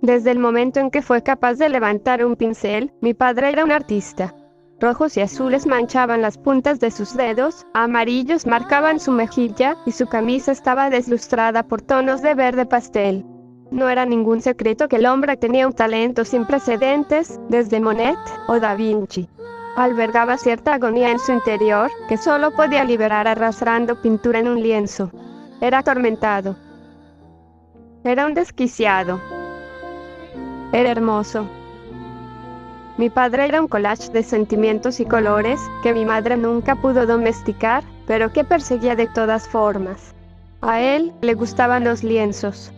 Desde el momento en que fue capaz de levantar un pincel, mi padre era un artista. Rojos y azules manchaban las puntas de sus dedos, amarillos marcaban su mejilla, y su camisa estaba deslustrada por tonos de verde pastel. No era ningún secreto que el hombre tenía un talento sin precedentes, desde Monet o Da Vinci. Albergaba cierta agonía en su interior, que solo podía liberar arrastrando pintura en un lienzo. Era atormentado. Era un desquiciado. Era hermoso. Mi padre era un collage de sentimientos y colores que mi madre nunca pudo domesticar, pero que perseguía de todas formas. A él le gustaban los lienzos.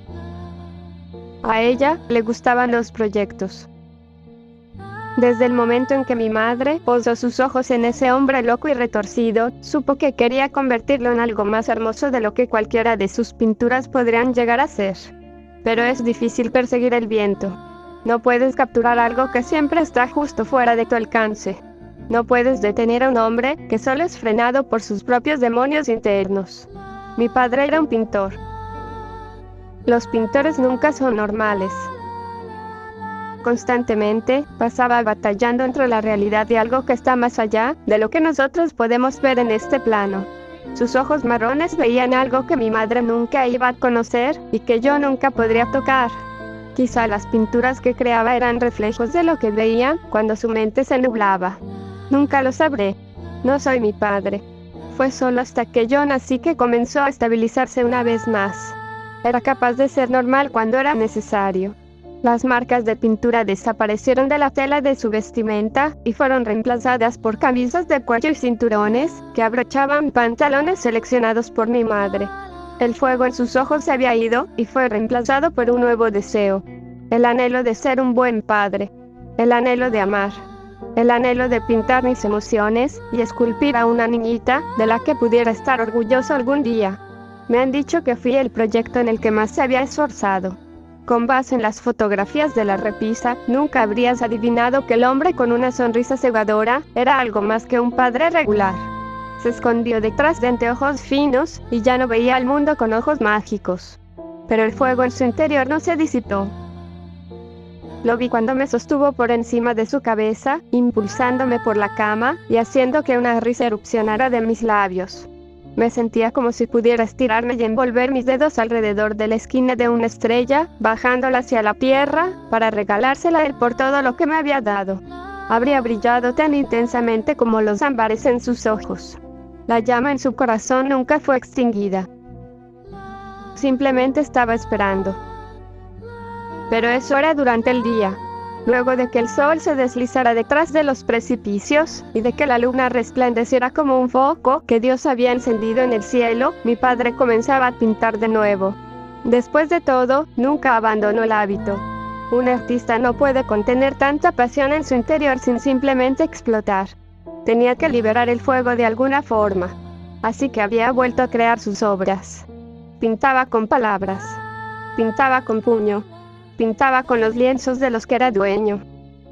A ella le gustaban los proyectos. Desde el momento en que mi madre posó sus ojos en ese hombre loco y retorcido, supo que quería convertirlo en algo más hermoso de lo que cualquiera de sus pinturas podrían llegar a ser. Pero es difícil perseguir el viento. No puedes capturar algo que siempre está justo fuera de tu alcance. No puedes detener a un hombre que solo es frenado por sus propios demonios internos. Mi padre era un pintor. Los pintores nunca son normales. Constantemente pasaba batallando entre la realidad y algo que está más allá de lo que nosotros podemos ver en este plano. Sus ojos marrones veían algo que mi madre nunca iba a conocer y que yo nunca podría tocar. Quizá las pinturas que creaba eran reflejos de lo que veía cuando su mente se nublaba. Nunca lo sabré. No soy mi padre. Fue solo hasta que yo nací que comenzó a estabilizarse una vez más. Era capaz de ser normal cuando era necesario. Las marcas de pintura desaparecieron de la tela de su vestimenta y fueron reemplazadas por camisas de cuello y cinturones que abrochaban pantalones seleccionados por mi madre. El fuego en sus ojos se había ido y fue reemplazado por un nuevo deseo. El anhelo de ser un buen padre. El anhelo de amar. El anhelo de pintar mis emociones y esculpir a una niñita de la que pudiera estar orgulloso algún día. Me han dicho que fui el proyecto en el que más se había esforzado. Con base en las fotografías de la repisa, nunca habrías adivinado que el hombre con una sonrisa cegadora era algo más que un padre regular. Se escondió detrás de anteojos finos y ya no veía al mundo con ojos mágicos. Pero el fuego en su interior no se disipó. Lo vi cuando me sostuvo por encima de su cabeza, impulsándome por la cama y haciendo que una risa erupcionara de mis labios. Me sentía como si pudiera estirarme y envolver mis dedos alrededor de la esquina de una estrella, bajándola hacia la tierra, para regalársela a él por todo lo que me había dado. Habría brillado tan intensamente como los ámbares en sus ojos. La llama en su corazón nunca fue extinguida. Simplemente estaba esperando. Pero eso era durante el día. Luego de que el sol se deslizara detrás de los precipicios, y de que la luna resplandeciera como un foco que Dios había encendido en el cielo, mi padre comenzaba a pintar de nuevo. Después de todo, nunca abandonó el hábito. Un artista no puede contener tanta pasión en su interior sin simplemente explotar. Tenía que liberar el fuego de alguna forma. Así que había vuelto a crear sus obras. Pintaba con palabras. Pintaba con puño. Pintaba con los lienzos de los que era dueño.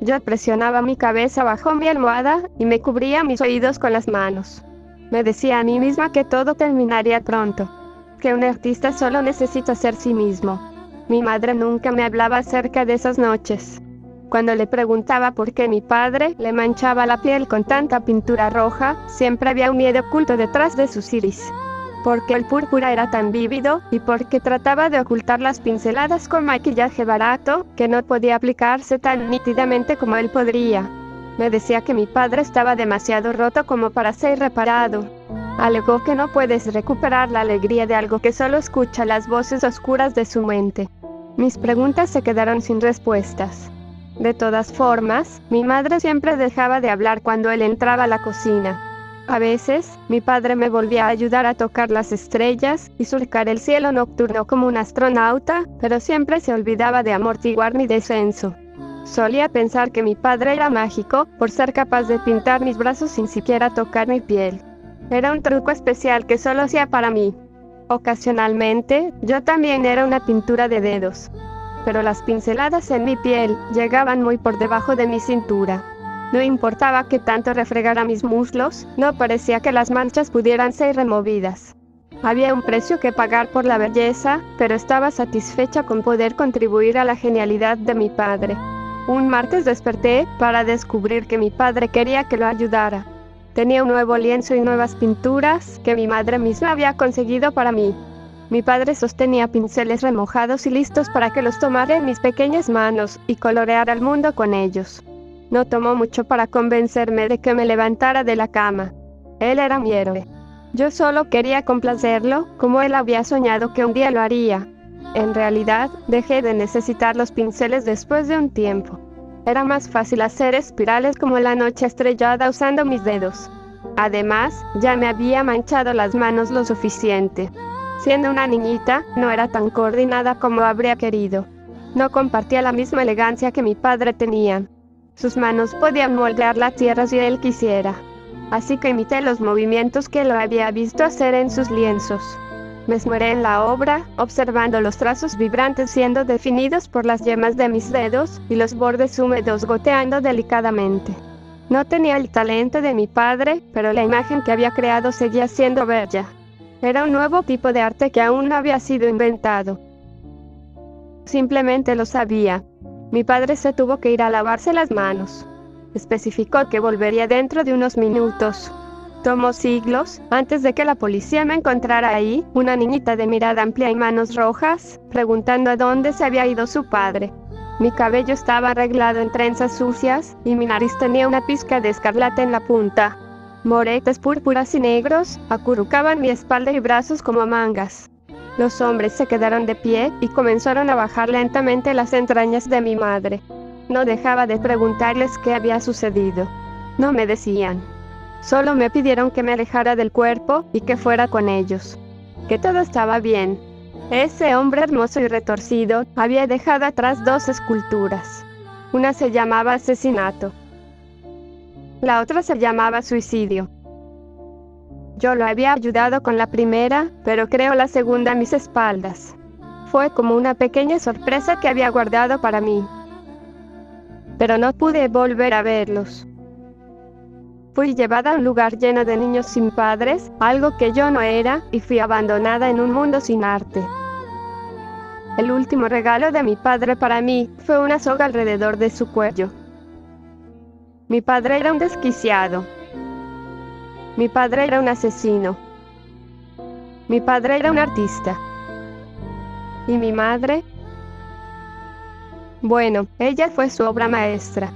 Yo presionaba mi cabeza bajo mi almohada y me cubría mis oídos con las manos. Me decía a mí misma que todo terminaría pronto, que un artista solo necesita ser sí mismo. Mi madre nunca me hablaba acerca de esas noches. Cuando le preguntaba por qué mi padre le manchaba la piel con tanta pintura roja, siempre había un miedo oculto detrás de sus iris. Porque el púrpura era tan vívido, y porque trataba de ocultar las pinceladas con maquillaje barato, que no podía aplicarse tan nítidamente como él podría. Me decía que mi padre estaba demasiado roto como para ser reparado. Alegó que no puedes recuperar la alegría de algo que solo escucha las voces oscuras de su mente. Mis preguntas se quedaron sin respuestas. De todas formas, mi madre siempre dejaba de hablar cuando él entraba a la cocina. A veces, mi padre me volvía a ayudar a tocar las estrellas y surcar el cielo nocturno como un astronauta, pero siempre se olvidaba de amortiguar mi descenso. Solía pensar que mi padre era mágico por ser capaz de pintar mis brazos sin siquiera tocar mi piel. Era un truco especial que solo hacía para mí. Ocasionalmente, yo también era una pintura de dedos. Pero las pinceladas en mi piel llegaban muy por debajo de mi cintura. No importaba que tanto refregara mis muslos, no parecía que las manchas pudieran ser removidas. Había un precio que pagar por la belleza, pero estaba satisfecha con poder contribuir a la genialidad de mi padre. Un martes desperté para descubrir que mi padre quería que lo ayudara. Tenía un nuevo lienzo y nuevas pinturas que mi madre misma había conseguido para mí. Mi padre sostenía pinceles remojados y listos para que los tomara en mis pequeñas manos y coloreara el mundo con ellos. No tomó mucho para convencerme de que me levantara de la cama. Él era mi héroe. Yo solo quería complacerlo, como él había soñado que un día lo haría. En realidad, dejé de necesitar los pinceles después de un tiempo. Era más fácil hacer espirales como la noche estrellada usando mis dedos. Además, ya me había manchado las manos lo suficiente. Siendo una niñita, no era tan coordinada como habría querido. No compartía la misma elegancia que mi padre tenía. Sus manos podían moldear la tierra si él quisiera. Así que imité los movimientos que lo había visto hacer en sus lienzos. Me esmeré en la obra, observando los trazos vibrantes siendo definidos por las yemas de mis dedos y los bordes húmedos goteando delicadamente. No tenía el talento de mi padre, pero la imagen que había creado seguía siendo bella. Era un nuevo tipo de arte que aún no había sido inventado. Simplemente lo sabía. Mi padre se tuvo que ir a lavarse las manos. Especificó que volvería dentro de unos minutos. Tomó siglos antes de que la policía me encontrara ahí, una niñita de mirada amplia y manos rojas, preguntando a dónde se había ido su padre. Mi cabello estaba arreglado en trenzas sucias, y mi nariz tenía una pizca de escarlata en la punta. Moretes púrpuras y negros acurrucaban mi espalda y brazos como mangas. Los hombres se quedaron de pie y comenzaron a bajar lentamente las entrañas de mi madre. No dejaba de preguntarles qué había sucedido. No me decían. Solo me pidieron que me alejara del cuerpo y que fuera con ellos. Que todo estaba bien. Ese hombre hermoso y retorcido había dejado atrás 2 esculturas. Una se llamaba asesinato. La otra se llamaba suicidio. Yo lo había ayudado con la primera, pero creo la segunda a mis espaldas. Fue como una pequeña sorpresa que había guardado para mí. Pero no pude volver a verlos. Fui llevada a un lugar lleno de niños sin padres, algo que yo no era, y fui abandonada en un mundo sin arte. El último regalo de mi padre para mí fue una soga alrededor de su cuello. Mi padre era un desquiciado. Mi padre era un asesino. Mi padre era un artista. ¿Y mi madre? Bueno, ella fue su obra maestra.